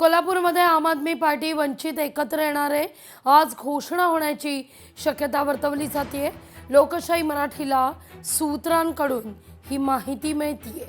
कोल्हापूरमध्ये आम आदमी पार्टी वंचित एकत्र येणार आहे। आज घोषणा होण्याची शक्यता वर्तवली जाते। लोकशाही मराठीला सूत्रांकडून ही माहिती मिळतीये।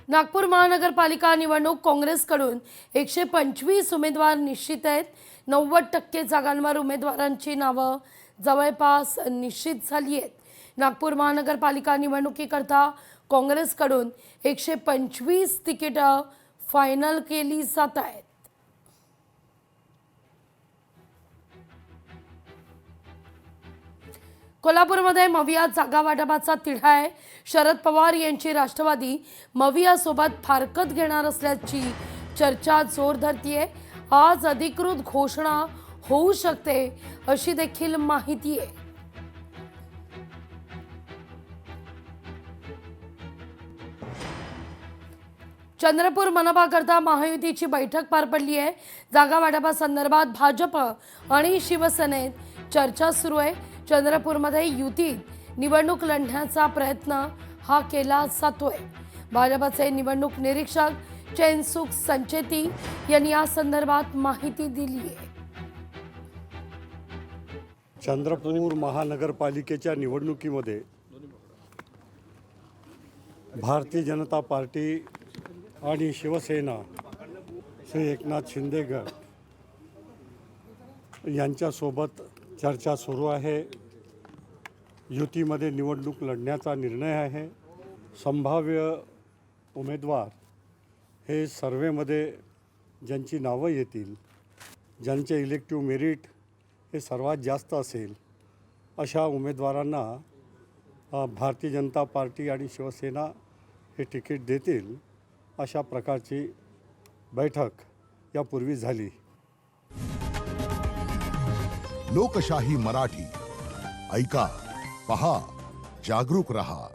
नागपूर महानगरपालिका निवडणूक काँग्रेसकडून 125 उमेदवार निश्चित आहेत। 90% जागांवर उमेदवारांची नावं जवळपास निश्चित झाली आहेत। नागपूर महानगरपालिका निवडणुकीकरता काँग्रेसकडून 125 तिकीटं फायनल केली जात आहेत। कोल्हापूरमध्ये मविया जागा वाटपाचा तिढा आहे। शरद पवार यांची राष्ट्रवादी मवियासोबत फारकत घेणार असल्याची चर्चा जोर धरतीये। आज अधिकृत घोषणा होऊ शकते अशी देखील माहिती आहे। चंद्रपूर मनपाकरता महायुतीची बैठक पार पडली आहे। जागा वाटपासंदर्भात भाजप आणि शिवसेनेत चर्चा सुरू आहे। चंद्रपूरमध्ये युतीत निवडणूक लढण्याचा प्रयत्न हा केला जातोय। भाजपचे निवडणूक निरीक्षक चैनसुख संचेती यांनी या संदर्भात माहिती दिली आहे। चंद्रपूर महानगरपालिकेच्या निवडणुकीमध्ये भारतीय जनता पार्टी आणि शिवसेना श्री एकनाथ शिंदे गट यांच्यासोबत चर्चा सुरू आहे। युतीमध्ये निवडणूक लढण्याचा निर्णय आहे। संभाव्य उमेदवार हे सर्वेमध्ये ज्यांची नावं येतील, ज्यांचे इलेक्टिव्ह मेरिट हे सर्वात जास्त असेल, अशा उमेदवारांना भारतीय जनता पार्टी आणि शिवसेना हे तिकीट देतील, अशा प्रकारची बैठक यापूर्वी झाली। लोकशाही मराठी ऐका, पहा, जागरूक रहा।